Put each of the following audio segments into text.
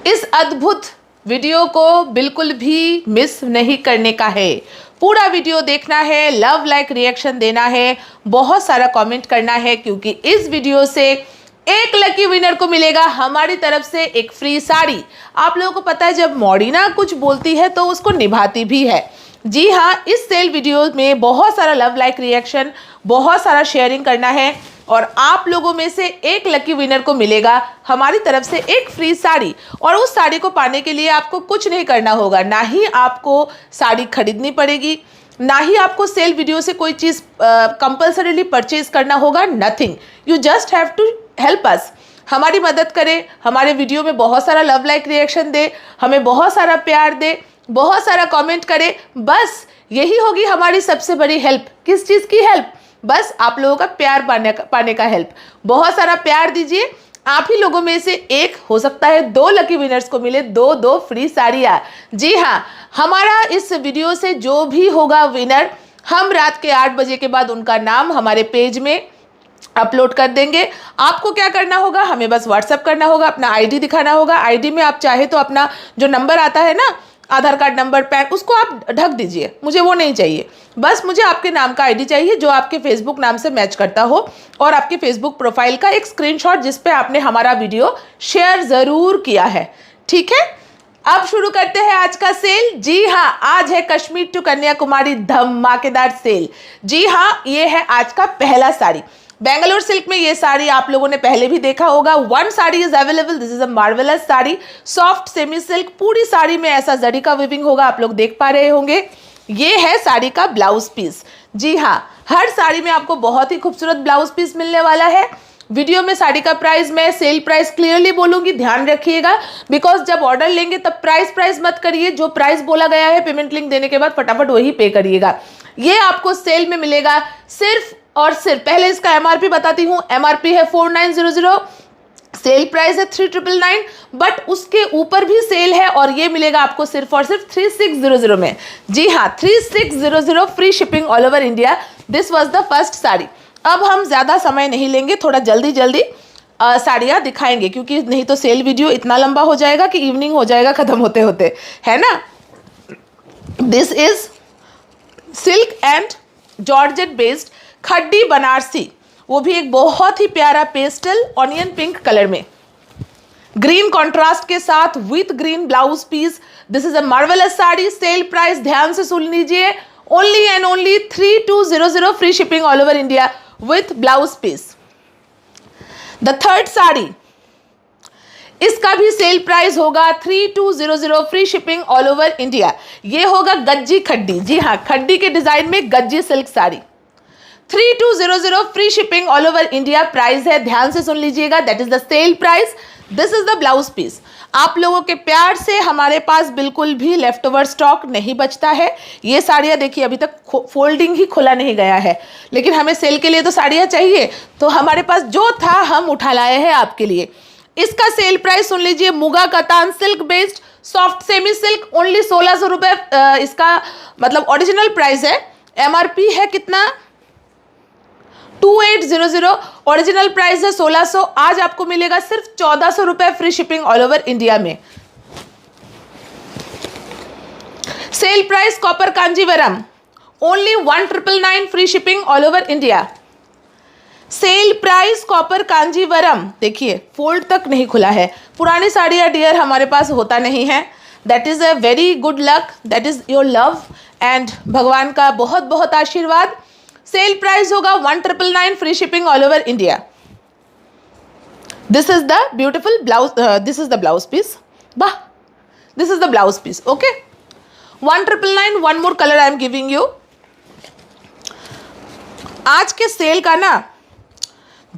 इस अद्भुत वीडियो को बिल्कुल भी मिस नहीं करने का है। पूरा वीडियो देखना है, लव लाइक रिएक्शन देना है, बहुत सारा कमेंट करना है, क्योंकि इस वीडियो से एक लकी विनर को मिलेगा हमारी तरफ से एक फ्री साड़ी। आप लोगों को पता है जब मॉडीना कुछ बोलती है तो उसको निभाती भी है। जी हाँ, इस सेल वीडियो में बहुत सारा लव लाइक रिएक्शन, बहुत सारा शेयरिंग करना है और आप लोगों में से एक लकी विनर को मिलेगा हमारी तरफ से एक फ्री साड़ी। और उस साड़ी को पाने के लिए आपको कुछ नहीं करना होगा, ना ही आपको साड़ी खरीदनी पड़ेगी, ना ही आपको सेल वीडियो से कोई चीज़ कंपल्सरीली परचेज करना होगा। Nothing, you just have to help us. हमारी मदद करें, हमारे वीडियो में बहुत सारा लव लाइक रिएक्शन दे, हमें बहुत सारा प्यार दे, बहुत सारा कमेंट करे। बस यही होगी हमारी सबसे बड़ी हेल्प। किस चीज़ की हेल्प? बस आप लोगों का प्यार पाने का हेल्प। बहुत सारा प्यार दीजिए। आप ही लोगों में से एक हो सकता है 2 लकी विनर्स को मिले दो फ्री साड़ियाँ। जी हाँ, हमारा इस वीडियो से जो भी होगा विनर, हम रात के 8 बजे के बाद उनका नाम हमारे पेज में अपलोड कर देंगे। आपको क्या करना होगा, हमें बस व्हाट्सएप करना होगा, अपना आईडी दिखाना होगा। आईडी में आप चाहे तो अपना जो नंबर आता है ना, आधार कार्ड नंबर, पैन, उसको आप ढक दीजिए, मुझे वो नहीं चाहिए। बस मुझे आपके नाम का आईडी चाहिए जो आपके फेसबुक नाम से मैच करता हो, और आपके फेसबुक प्रोफाइल का एक स्क्रीनशॉट जिस पे आपने हमारा वीडियो शेयर ज़रूर किया है। ठीक है, अब शुरू करते हैं आज का सेल। जी हाँ, आज है कश्मीर टू कन्याकुमारी धमाकेदार सेल। जी हाँ, ये है आज का पहला साड़ी। बेंगलोर सिल्क में ये साड़ी आप लोगों ने पहले भी देखा होगा। 1 sari is available. This is a marvellous sari, soft semi silk. पूरी साड़ी में ऐसा जरी का वीविंग होगा, आप लोग देख पा रहे होंगे। ये है साड़ी का ब्लाउज पीस। जी हाँ, हर साड़ी में आपको बहुत ही खूबसूरत ब्लाउज पीस मिलने वाला है। वीडियो में साड़ी का प्राइस, मैं सेल प्राइस क्लियरली बोलूंगी, ध्यान रखिएगा, बिकॉज जब ऑर्डर लेंगे तब प्राइस मत करिए। जो प्राइस बोला गया है पेमेंट लिंक देने के बाद फटाफट वही पे करिएगा। ये आपको सेल में मिलेगा सिर्फ और सिर्फ, पहले इसका एमआरपी बताती हूँ। एमआरपी है 4900, सेल प्राइस है 3999, बट उसके ऊपर भी सेल है और ये मिलेगा आपको सिर्फ और सिर्फ 3600 में। जी हाँ, 3600 free shipping all over India. This was the first sari. अब हम ज़्यादा समय नहीं लेंगे, थोड़ा जल्दी साड़ियाँ दिखाएंगे, क्योंकि नहीं तो सेल वीडियो इतना लंबा हो जाएगा कि इवनिंग हो जाएगा ख़त्म होते होते, है ना। This is silk and georgette based khaddi Banarasi, वो भी एक बहुत ही प्यारा पेस्टल ऑनियन पिंक कलर में, ग्रीन कॉन्ट्रास्ट के साथ with green blouse piece. This is a marvellous sari. Sale price ध्यान से सुन लीजिए, only and only 3200 free shipping all over India with blouse piece. The third sari, इसका भी सेल प्राइस होगा 3200 free shipping all over India. ये होगा गज्जी खड्डी। जी हाँ, खड्डी के डिजाइन में Gajji silk sari, 3200 free shipping all over India price है। ध्यान से सुन लीजिएगा, that is the sale price. This is the blouse piece. आप लोगों के प्यार से हमारे पास बिल्कुल भी लेफ्ट ओवर स्टॉक नहीं बचता है। ये साड़ियाँ देखिए अभी तक फोल्डिंग ही खुला नहीं गया है, लेकिन हमें सेल के लिए तो साड़ियाँ चाहिए, तो हमारे पास जो था हम उठा लाए हैं आपके लिए। इसका सेल प्राइस सुन लीजिए, Muga katan silk based soft semi silk, only 1600 रुपये इसका मतलब ओरिजिनल प्राइस है। एमआरपी है कितना, 2800, ओरिजिनल प्राइस है 1600। आज आपको मिलेगा सिर्फ 1400 रुपये free shipping all over India में। Sale price copper Kanjeevaram, only 1999 free shipping all over India. Sale price copper Kanjeevaram, देखिए फोल्ड तक नहीं खुला है। पुरानी साड़ियाँ डियर हमारे पास होता नहीं है। That is a very good luck, that is your love and भगवान का बहुत बहुत आशीर्वाद। सेल प्राइस होगा 1999 free shipping all over India. This is the beautiful blouse, this is the blouse piece. वाह, this is the blouse piece. Okay, 1999, one more colour I am giving you. आज के cell का ना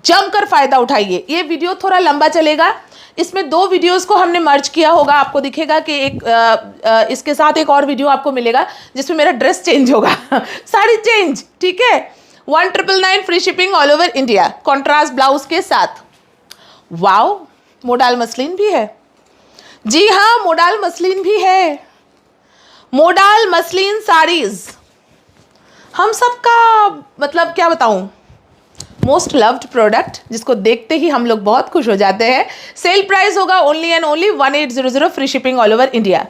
जमकर फायदा उठाइए। ये वीडियो थोड़ा लंबा चलेगा, इसमें 2 वीडियोस को हमने मर्ज किया होगा। आपको दिखेगा कि एक इसके साथ एक और वीडियो आपको मिलेगा जिसमें मेरा ड्रेस चेंज होगा साड़ी चेंज, ठीक है। 1999 free shipping all over India, contrast blouse के साथ। वाओ, मोडाल मसलिन भी है। जी हाँ, मोडाल मसलिन भी है। मोडाल मसलिन साड़ीज हम सबका मतलब क्या बताऊं, मोस्ट लव्ड प्रोडक्ट, जिसको देखते ही हम लोग बहुत खुश हो जाते हैं। सेल प्राइस होगा only and only 1800, free shipping all over India.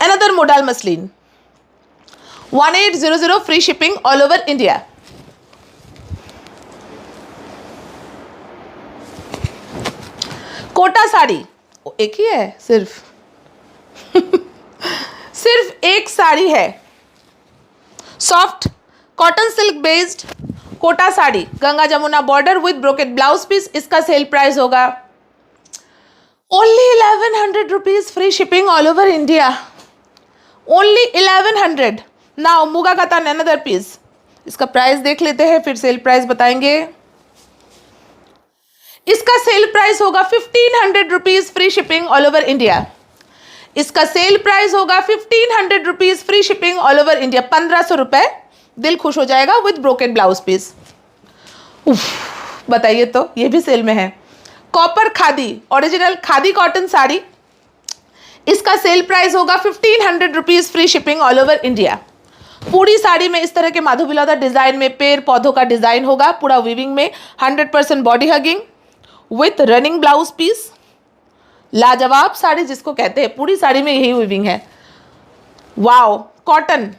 Another modal muslin 1800, free shipping all over India. Kota sari एक ही है, सिर्फ सिर्फ एक साड़ी है, soft cotton silk based Kota sari, Ganga Jamuna border with brocade blouse piece. इसका सेल प्राइस होगा only 1100 rupees, free shipping all over India. Only 1100। Now Muga katan another piece, इसका प्राइस देख लेते हैं फिर सेल प्राइस बताएंगे। इसका सेल प्राइस होगा 1500 rupees, free shipping all over India. इसका सेल प्राइस होगा 1500 rupees, free shipping all over India. 1500 रुपए, दिल खुश हो जाएगा विद ब्रोकेट ब्लाउज पीस। बताइए तो, ये भी सेल में है। Copper khadi original khadi cotton sari, इसका सेल प्राइस होगा 1500 rupees, free shipping all over India. पूरी साड़ी में इस तरह के माधुबिलौदा डिजाइन में पेड़ पौधों का डिजाइन होगा, पूरा वीविंग में, 100% body hugging with running blouse piece. लाजवाब साड़ी जिसको कहते हैं, पूरी साड़ी में यही वीविंग है। वाओ, कॉटन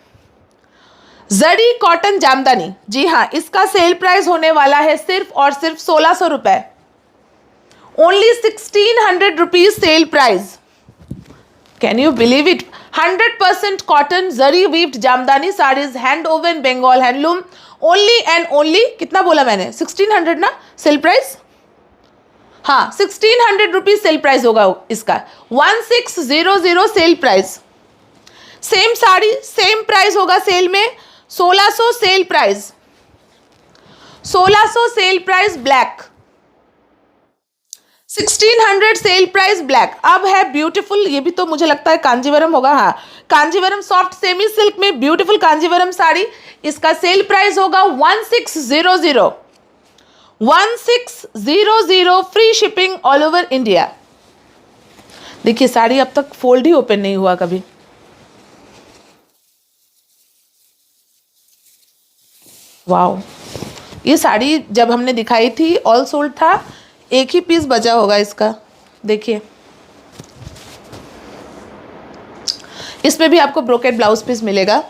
जरी कॉटन जामदानी, जी हाँ, इसका सेल प्राइस होने वाला है सिर्फ और सिर्फ 1600 रुपए। Only 1600 rupees sale price. Can you believe it? 100% cotton zari weaved Jamdani saris, hand woven Bengal handloom, only and only, कितना बोला मैंने? 1600 ना सेल प्राइस? हाँ, 1600 रुपीज सेल प्राइस होगा इसका। 1600 sale price. Same sari same price होगा सेल में, 1600 sale price. 1600 sale price black, 1600 sale price black. अब है ब्यूटीफुल, ये भी तो मुझे लगता है कांजीवरम होगा, हाँ, कांजीवरम सॉफ्ट सेमी सिल्क में ब्यूटीफुल कांजीवरम साड़ी, इसका सेल प्राइस होगा 1600, 1600, free shipping all over India. देखिए साड़ी अब तक फोल्ड ही ओपन नहीं हुआ कभी। वाओ, ये साड़ी जब हमने दिखाई थी ऑल सोल्ड था, एक ही पीस बचा होगा इसका। देखिए इसमें भी आपको ब्रोकेट ब्लाउज पीस मिलेगा।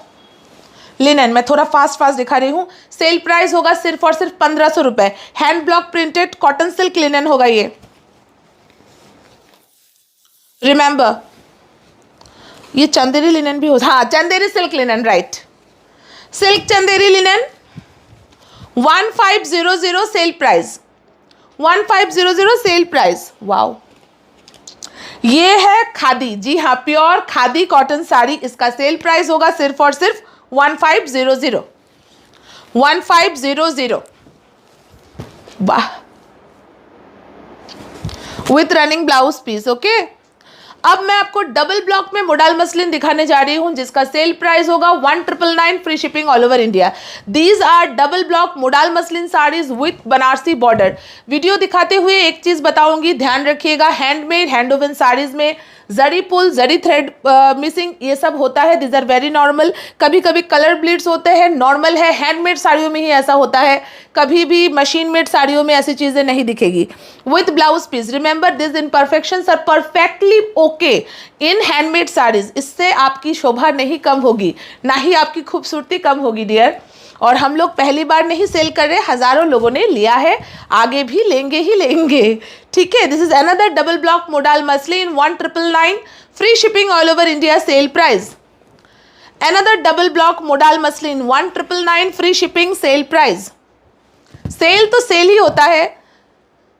लिनन, मैं थोड़ा फास्ट दिखा रही हूँ। सेल प्राइस होगा सिर्फ और सिर्फ 1500 रुपए। Hand block printed cotton silk linen होगा ये। रिमेंबर, ये चंदेरी लिनन भी हो, हाँ, Chanderi silk linen, right, silk Chanderi linen. 1500 sale price, 1500 sale price. Wow, ये है खादी, जी हाँ, प्योर खादी कॉटन साड़ी, इसका सेल प्राइस होगा सिर्फ और सिर्फ 1500, 1500। वाह, with running blouse piece. Okay, अब मैं आपको डबल ब्लॉक में मोडाल मसलिन दिखाने जा रही हूं, जिसका सेल प्राइस होगा 1999, free shipping all over India. These are double block modal muslin saris with Banarasi border. Video दिखाते हुए एक चीज बताऊंगी, ध्यान रखिएगा, हैंडमेड हैंड ओवन साड़ीज में जरी पुल जरी थ्रेड मिसिंग ये सब होता है, दिस आर वेरी नॉर्मल। कभी कभी कलर ब्लीड्स होते हैं, नॉर्मल है, हैंडमेड साड़ियों में ही ऐसा होता है, कभी भी मशीन मेड साड़ियों में ऐसी चीजें नहीं दिखेगी। With blouse piece, remember this imperfections are perfectly okay in handmade saris. इससे आपकी शोभा नहीं कम होगी, ना ही आपकी खूबसूरती कम होगी डियर। और हम लोग पहली बार नहीं सेल कर रहे, हजारों लोगों ने लिया है, आगे भी लेंगे ही लेंगे, ठीक है। This is another double block modal muslin 1999, free shipping all over India, sale price. Another double block modal muslin 1999, free shipping, sale price. Sale तो सेल ही होता है,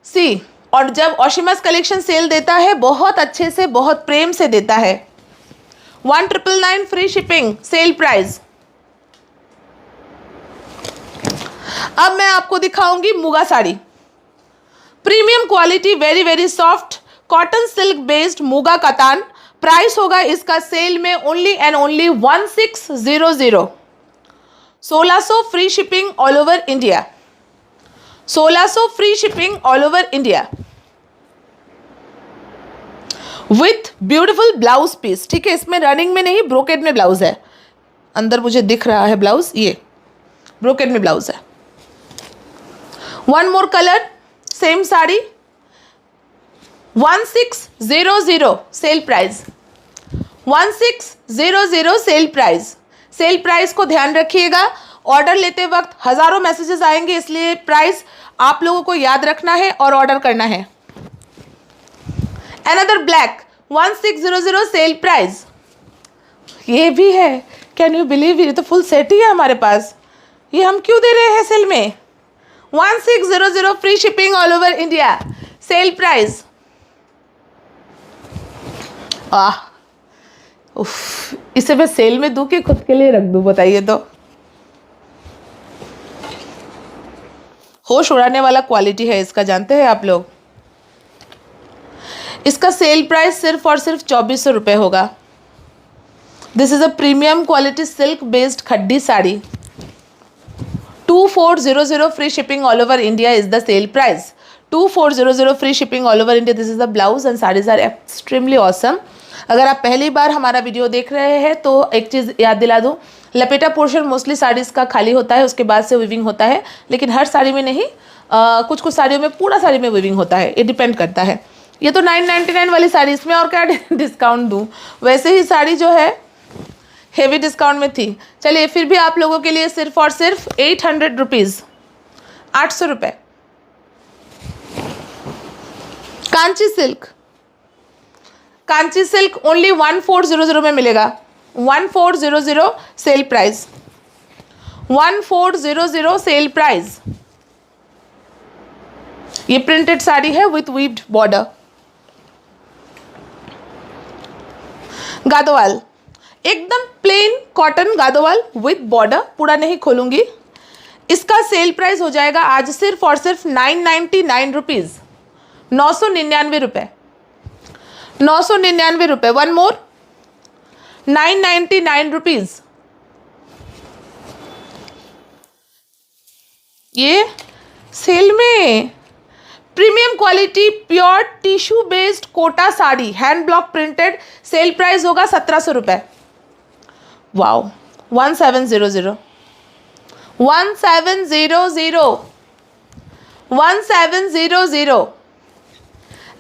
सी, और जब ओशिमास कलेक्शन सेल देता है बहुत अच्छे से, बहुत प्रेम से देता है। 1999, फ्री शिपिंग, सेल प्राइस। अब मैं आपको दिखाऊंगी Muga sari, premium quality, very very soft cotton silk based Muga katan. Price होगा इसका सेल में only and only 1600, 1600, free shipping all over India, 1600, free shipping all over India with beautiful blouse piece, ठीक है। इसमें रनिंग में नहीं, ब्रोकेड में ब्लाउज है, अंदर मुझे दिख रहा है ब्लाउज, ये ब्रोकेड में ब्लाउज है। One more colour, same sari, 1600 sale price, 1600 cell price. Sale price को ध्यान रखिएगा, ऑर्डर लेते वक्त हजारों मैसेजेस आएंगे, इसलिए प्राइस आप लोगों को याद रखना है और ऑर्डर करना है। अनदर ब्लैक 1600 सेल प्राइस, ये भी है, कैन यू बिलीव, ये तो फुल सेट ही है हमारे पास। ये हम क्यों दे रहे हैं सेल में? 1600 free shipping all over India, sale price. उफ, इसे मैं सेल में दूं कि खुद के लिए रख दूं, बताइए तो। होश उड़ाने वाला क्वालिटी है इसका, जानते हैं आप लोग। इसका सेल प्राइस सिर्फ और सिर्फ 2400 रुपये होगा। This is a premium quality silk based khaddi sari, 2400 free shipping all over India is the sale price. 2400 free shipping all over India. This is the blouse and saris are extremely awesome. अगर आप पहली बार हमारा video देख रहे हैं तो एक चीज़ याद दिला दूं, लपेटा पोर्शन मोस्टली साड़ीज़ का खाली होता है, उसके बाद से विविंग होता है, लेकिन हर साड़ी में नहीं, कुछ कुछ साड़ियों में पूरा साड़ी में विविंग होता है, ये डिपेंड करता है। ये तो 999 वाली साड़ी, इसमें और क्या डिस्काउंट दूँ। वैसे ही साड़ी जो है हेवी डिस्काउंट में थी। चलिए फिर भी आप लोगों के लिए सिर्फ और सिर्फ 800 रुपीज़, 800 रुपये। Kanchi silk, Kanchi silk only 1400 में मिलेगा, 1400 सेल प्राइस, 1400 सेल प्राइस। ये प्रिंटेड साड़ी है विथ वीव्ड बॉर्डर। गादोवाल, एकदम प्लेन कॉटन गादोवाल विथ बॉर्डर, पूरा नहीं खोलूंगी। इसका सेल प्राइस हो जाएगा आज सिर्फ और सिर्फ 999 रुपीज़, 999 रुपये, 999 रुपये। One more, 999 rupees. ये सेल में premium quality pure tissue based Kota sari, hand block printed, sale price होगा 1700 रुपये। Wow, 1700, 1700, 1700।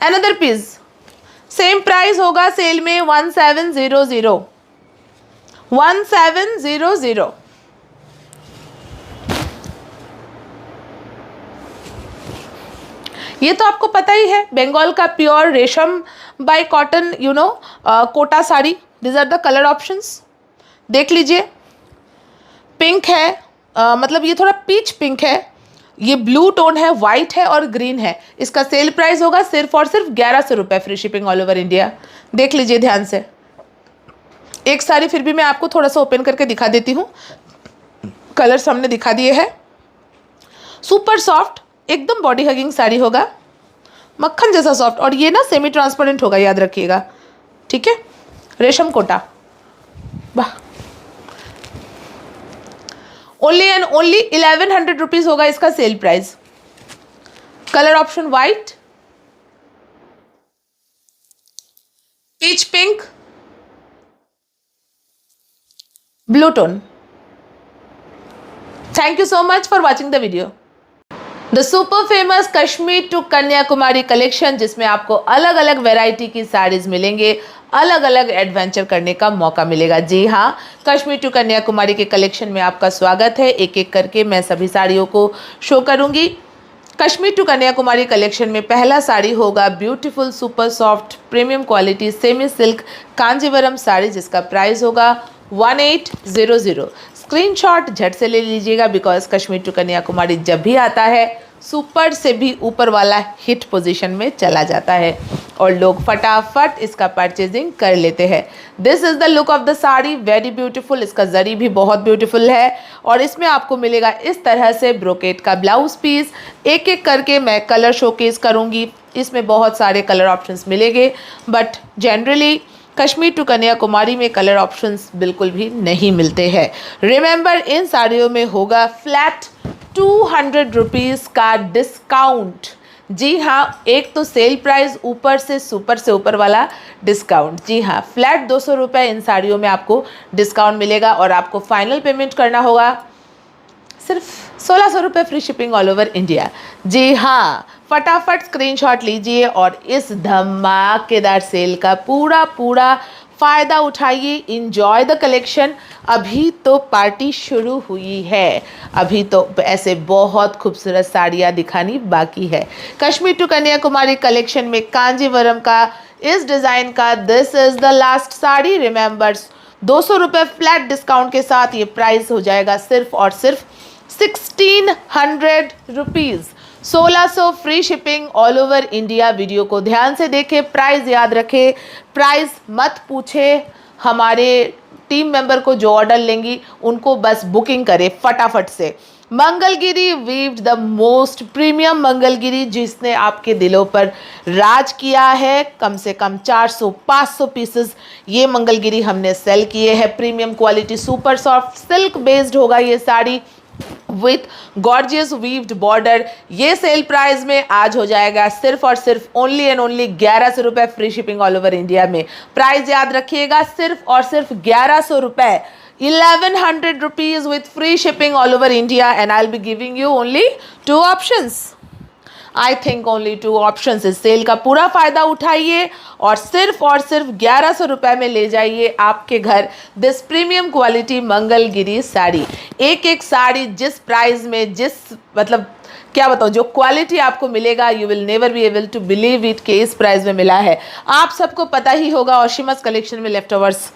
Another piece, same price होगा सेल में, 1700, 1700। ये तो आपको पता ही है, बंगाल का प्योर रेशम by cotton, you know, Kota sari. This are the colour options, देख लीजिए। पिंक है, मतलब ये थोड़ा पीच पिंक है, ये ब्लू टोन है, वाइट है और ग्रीन है। इसका सेल प्राइस होगा सिर्फ और सिर्फ 1100 रुपये, free shipping all over India. देख लीजिए ध्यान से। एक साड़ी फिर भी मैं आपको थोड़ा सा ओपन करके दिखा देती हूँ, कलर्स हमने दिखा दिए हैं। सुपर सॉफ्ट, एकदम बॉडी हगिंग साड़ी होगा, मक्खन जैसा सॉफ्ट, और ये ना सेमी ट्रांसपेरेंट होगा, याद रखिएगा, ठीक है। रेशम कोटा, वाह। ओनली एंड ओनली 1100 रुपीज़ होगा इसका sale price. Colour option white, peach pink, blue tone. Thank you so much for watching the video. The super famous Kashmir to Kanyakumari collection, जिसमें आपको अलग अलग वैरायटी की साड़ीज़ मिलेंगे, अलग अलग एडवेंचर करने का मौका मिलेगा। जी हाँ, कश्मीर टू कन्याकुमारी के कलेक्शन में आपका स्वागत है। एक एक करके मैं सभी साड़ियों को शो करूँगी। कश्मीर टू कन्याकुमारी कलेक्शन में पहला साड़ी होगा beautiful super soft premium quality semi silk Kanjivaram sari, जिसका प्राइस होगा 1800। स्क्रीनशॉट झट से ले लीजिएगा, बिकॉज कश्मीर टू कन्याकुमारी जब भी आता है सुपर से भी ऊपर वाला हिट पोजीशन में चला जाता है और लोग फटाफट इसका परचेजिंग कर लेते हैं। This is the look of the sari, very beautiful. इसका जरी भी बहुत ब्यूटीफुल है और इसमें आपको मिलेगा इस तरह से ब्रोकेट का ब्लाउज पीस। एक एक करके मैं कलर शोकेस करूँगी, इसमें बहुत सारे कलर ऑप्शंस मिलेंगे, but generally Kashmir to Kanyakumari में कलर ऑप्शंस बिल्कुल भी नहीं मिलते हैं। रिमेंबर, इन साड़ियों में होगा फ्लैट 200 रुपीज़ का डिस्काउंट। जी हाँ, एक तो सेल प्राइस ऊपर से सुपर से ऊपर वाला डिस्काउंट। जी हाँ, फ्लैट 200 रुपये इन साड़ियों में आपको डिस्काउंट मिलेगा और आपको फाइनल पेमेंट करना होगा सिर्फ 1600 रुपये free shipping all over India. जी हाँ, फटाफट स्क्रीनशॉट लीजिए और इस धमाकेदार सेल का पूरा फ़ायदा उठाइए। Enjoy the collection. अभी तो पार्टी शुरू हुई है, अभी तो ऐसे बहुत खूबसूरत साड़ियाँ दिखानी बाकी है। कश्मीर टू कन्याकुमारी कलेक्शन में कांजीवरम का इस डिज़ाइन का this is the last sari. Remembers 200 रुपये फ्लैट डिस्काउंट के साथ ये प्राइस हो जाएगा सिर्फ और सिर्फ 1600 rupees. 1600 free shipping all over India. Video को ध्यान से देखें, प्राइस याद रखें, प्राइस मत पूछे। हमारे टीम मेंबर को जो ऑर्डर लेंगी उनको बस बुकिंग करें फटाफट से। Mangalagiri weaved the most premium Mangalagiri, जिसने आपके दिलों पर राज किया है। कम से कम 400-500 पीसेस ये मंगलगिरी हमने सेल किए हैं। Premium quality super soft silk based होगा ये sari with gorgeous weaved border. ये सेल प्राइस में आज हो जाएगा सिर्फ और सिर्फ ओनली एंड ओनली 1100 रुपये free shipping all over India में। प्राइस याद रखिएगा, सिर्फ और सिर्फ 1100 रुपये, 1100 rupees with free shipping all over India, and I'll be giving you only 2 options. I think only 2 options। इस सेल का पूरा फायदा उठाइए और सिर्फ 1100 रुपये में ले जाइए आपके घर this premium quality Mangalagiri sari. एक साड़ी जिस प्राइस में, जिस मतलब क्या बताऊँ, जो क्वालिटी आपको मिलेगा, you will never be able to believe it कि इस प्राइस में मिला है। आप सबको पता ही होगा ऑशिमस कलेक्शन में लेफ्ट ओवर्स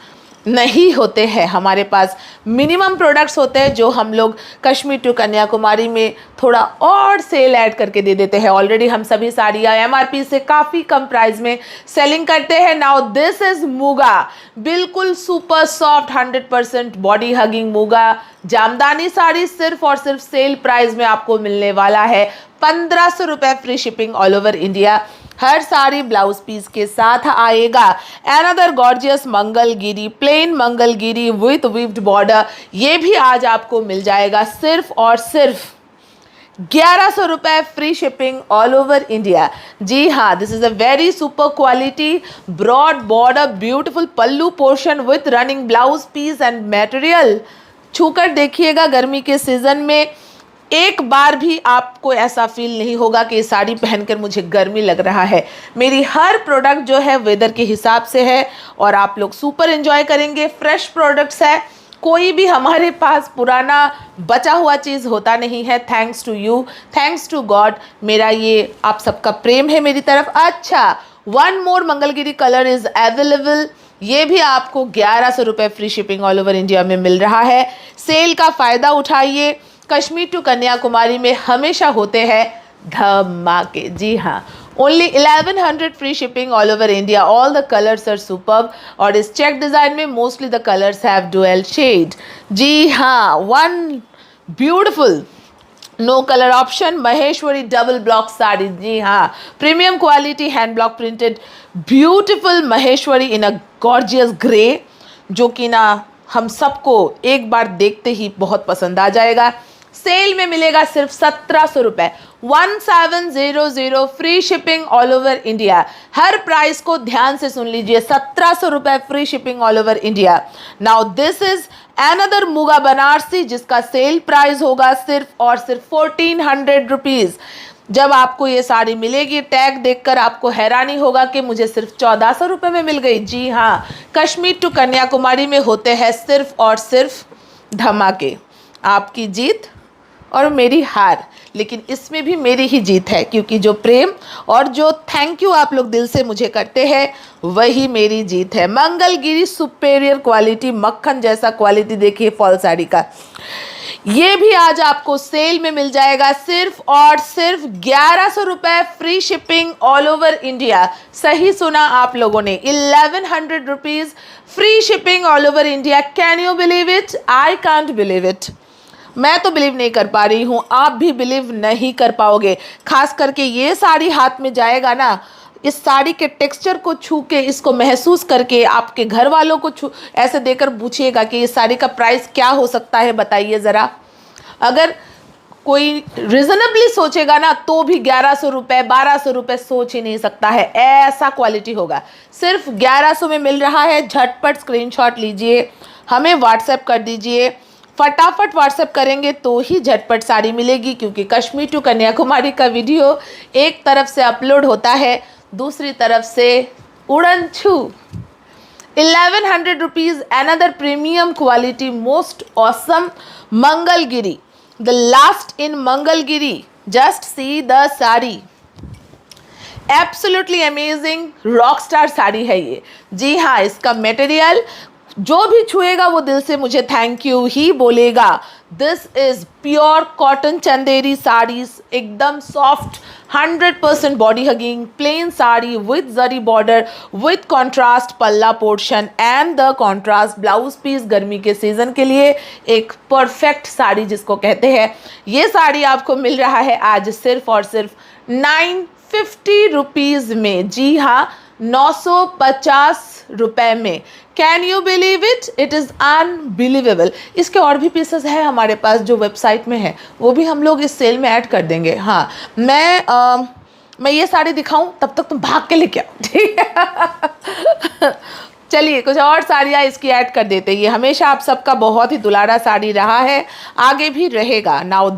नहीं होते हैं, हमारे पास मिनिमम प्रोडक्ट्स होते हैं जो हम लोग कश्मीर टू कन्याकुमारी में थोड़ा और सेल ऐड करके दे देते हैं। ऑलरेडी हम सभी साड़ियाँ एमआरपी से काफ़ी कम प्राइस में सेलिंग करते हैं। नाउ दिस इज़ मूगा, बिल्कुल super soft 100% body hugging Muga jamdani sari सिर्फ और सिर्फ सेल प्राइस में आपको मिलने वाला है 1500 रुपये free shipping all over India. हर साड़ी ब्लाउज पीस के साथ आएगा। Another gorgeous Mangalagiri, plain Mangalagiri with weaved border, ये भी आज आपको मिल जाएगा सिर्फ और सिर्फ 1100 रुपये free shipping all over India. जी हाँ, this is a very super quality broad border, beautiful pallu portion with running blouse piece and material. छूकर देखिएगा, गर्मी के सीज़न में एक बार भी आपको ऐसा फील नहीं होगा कि ये साड़ी पहनकर मुझे गर्मी लग रहा है। मेरी हर प्रोडक्ट जो है वेदर के हिसाब से है और आप लोग सुपर एंजॉय करेंगे। फ्रेश प्रोडक्ट्स है, कोई भी हमारे पास पुराना बचा हुआ चीज़ होता नहीं है। Thanks to you, thanks to god, मेरा ये आप सबका प्रेम है मेरी तरफ। अच्छा, one more Mangalagiri colour is available, ये भी आपको 1100 रुपये free shipping all over India में मिल रहा है। सेल का फ़ायदा उठाइए। कश्मीर टू कन्याकुमारी में हमेशा होते हैं धमाके। जी हाँ, only 1100 free shipping all over India. All the colours are superb और इस चेक डिज़ाइन में mostly the colours have dual shade. जी हाँ, one beautiful no colour option Maheshwari double block sari. जी हाँ, premium quality hand block printed beautiful Maheshwari in a gorgeous grey, जो कि ना हम सबको एक बार देखते ही बहुत पसंद आ जाएगा। सेल में मिलेगा सिर्फ 1700 रुपये, 1700 free shipping all over India. हर प्राइस को ध्यान से सुन लीजिए, 1700 रुपये free shipping all over India. Now this is another Muga Banarasi जिसका सेल प्राइस होगा सिर्फ और सिर्फ 1400 रुपीज़। जब आपको ये साड़ी मिलेगी, टैग देखकर आपको हैरानी होगा कि मुझे सिर्फ 1400 रुपये में मिल गई। जी हाँ, कश्मीर टू कन्याकुमारी में होते हैं सिर्फ और सिर्फ धमाके। आपकी जीत और मेरी हार, लेकिन इसमें भी मेरी ही जीत है, क्योंकि जो प्रेम और जो थैंक यू आप लोग दिल से मुझे करते हैं वही मेरी जीत है। मंगलगिरी सुपेरियर क्वालिटी, मक्खन जैसा क्वालिटी देखिए फॉल साड़ी का, ये भी आज आपको सेल में मिल जाएगा सिर्फ और सिर्फ 1100 रुपये free shipping all over India. सही सुना आप लोगों ने, 1100 rupees free shipping all over India. Can you believe it? I can't believe it. मैं तो बिलीव नहीं कर पा रही हूँ, आप भी बिलीव नहीं कर पाओगे। खास करके ये साड़ी हाथ में जाएगा ना, इस साड़ी के टेक्सचर को छू के, इसको महसूस करके आपके घर वालों को छू ऐसे देकर पूछिएगा कि इस साड़ी का प्राइस क्या हो सकता है, बताइए ज़रा। अगर कोई रिजनेबली सोचेगा ना तो भी 1100 रुपये 1200 रुपये सोच ही नहीं सकता है, ऐसा क्वालिटी होगा। सिर्फ 1100 में मिल रहा है। झटपट स्क्रीनशॉट लीजिए, हमें व्हाट्सएप कर दीजिए। फटाफट व्हाट्सएप करेंगे तो ही झटपट साड़ी मिलेगी, क्योंकि कश्मीर टू कन्याकुमारी का वीडियो एक तरफ से अपलोड होता है, दूसरी तरफ से उड़न छू। 1100 rupees, another premium quality, most awesome Mangalgiri, the last in Mangalgiri. Just see the sari, absolutely amazing rock star sari है ये। जी हाँ, इसका मटेरियल जो भी छुएगा वो दिल से मुझे थैंक यू ही बोलेगा। This is pure cotton Chanderi saris, एकदम soft, 100% body hugging plain sari with zari border with contrast palla portion and the contrast blouse piece. गर्मी के सीजन के लिए एक परफेक्ट साड़ी जिसको कहते हैं। ये साड़ी आपको मिल रहा है आज सिर्फ और सिर्फ 950 रुपीज़ में। जी हाँ, 950 रुपए में। Can you believe it? It is unbelievable. इसके और भी पीसेस हैं हमारे पास जो वेबसाइट में है, वो भी हम लोग इस सेल में ऐड कर देंगे। हाँ, मैं ये साड़ी दिखाऊं तब तक तुम भाग के लेके आओ, ठीक है? चलिए कुछ और साड़ियाँ इसकी ऐड कर देते हैं। ये हमेशा आप सबका बहुत ही दुलारा साड़ी रहा है, आगे भी रहेगा। Now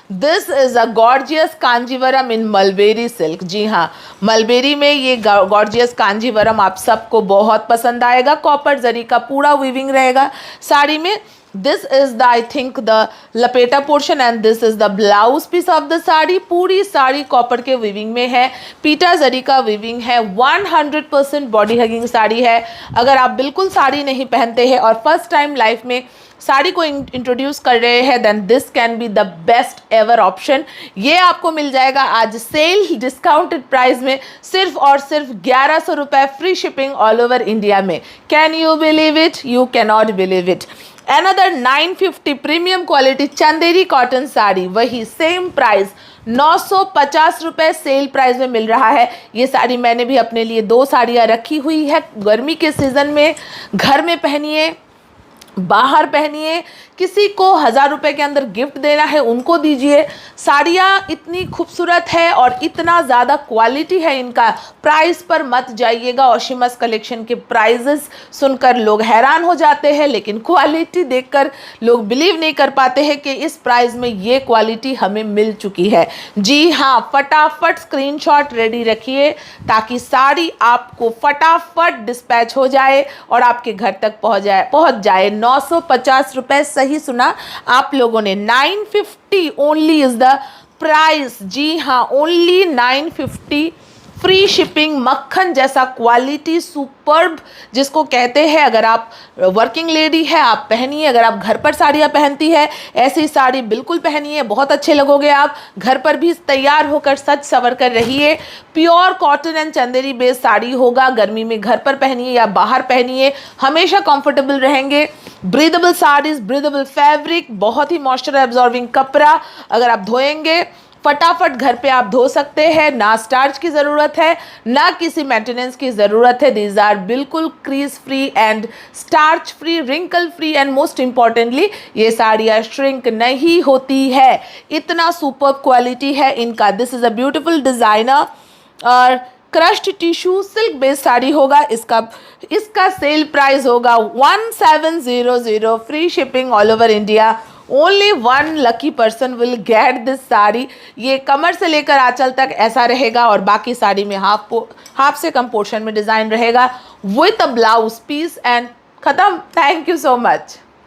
this is a gorgeous Kanjeevaram in mulberry silk. जी हाँ, मलबेरी में ये गॉर्जियस कांजीवरम आप सबको बहुत पसंद आएगा। कॉपर जरी का पूरा वीविंग रहेगा साड़ी में। This is the I think the लपेटा portion and this is the blouse piece of the sari. पूरी साड़ी कॉपर के वीविंग में है, पीटा जरी का वीविंग है, 100% बॉडी हगिंग साड़ी है। अगर आप बिल्कुल साड़ी नहीं पहनते हैं और फर्स्ट टाइम लाइफ में साड़ी को इंट्रोड्यूस कर रहे हैं, then this can be the best ever option. ये आपको मिल जाएगा आज सेल डिस्काउंटेड प्राइस में सिर्फ और सिर्फ 1100 रुपये, free shipping all over India में। Can you believe it? You can not believe it. Another 950 premium quality Chanderi cotton sari, वही सेम प्राइस 950 रुपये सेल प्राइस में मिल रहा है। ये साड़ी मैंने भी अपने लिए 2 साड़ियाँ रखी हुई है। गर्मी के सीज़न में घर में पहनिए, बाहर पहनिए, किसी को 1000 रुपये के अंदर गिफ्ट देना है उनको दीजिए। साड़ियाँ इतनी खूबसूरत है और इतना ज़्यादा क्वालिटी है इनका, प्राइस पर मत जाइएगा। ओशिमस कलेक्शन के प्राइजेस सुनकर लोग हैरान हो जाते हैं, लेकिन क्वालिटी देखकर लोग बिलीव नहीं कर पाते हैं कि इस प्राइस में ये क्वालिटी हमें मिल चुकी है। जी हाँ, फटाफट स्क्रीनशॉट रेडी रखिए ताकि साड़ी आपको फटाफट डिस्पैच हो जाए और आपके घर तक पहुँच जाए। 950 रुपये, सही सुना आप लोगों ने, 950 ओनली इज द प्राइस। जी हाँ, ओनली 950, फ्री शिपिंग, मक्खन जैसा क्वालिटी, सुपर्ब जिसको कहते हैं। अगर आप वर्किंग लेडी है आप पहनिए, अगर आप घर पर साड़ियाँ पहनती है ऐसी साड़ी बिल्कुल पहनिए, बहुत अच्छे लगोगे आप। घर पर भी तैयार होकर सज सवर कर रहिए। Pure cotton and Chanderi based sari होगा। गर्मी में घर पर पहनिए या बाहर पहनिए, हमेशा कंफर्टेबल रहेंगे। ब्रीदेबल साड़ीज, ब्रीदेबल फैब्रिक, बहुत ही मॉइस्चर एब्जॉर्बिंग कपड़ा। अगर आप धोएंगे फटाफट घर पे आप धो सकते हैं, ना स्टार्च की ज़रूरत है ना किसी मेंटेनेंस की ज़रूरत है। दीज आर बिल्कुल crease free and starch free, wrinkle free and most importantly ये साड़ियाँ श्रिंक नहीं होती है। इतना सुपर क्वालिटी है इनका। This is a beautiful designer और crushed tissue silk based sari होगा। इसका सेल प्राइस होगा 1700, free shipping all over India. Only 1 lucky person will get this sari. ये कमर से लेकर आंचल तक ऐसा रहेगा और बाकी साड़ी में हाफ से कम पोर्शन में डिज़ाइन रहेगा with a blouse piece and ख़त्म। Thank you so much.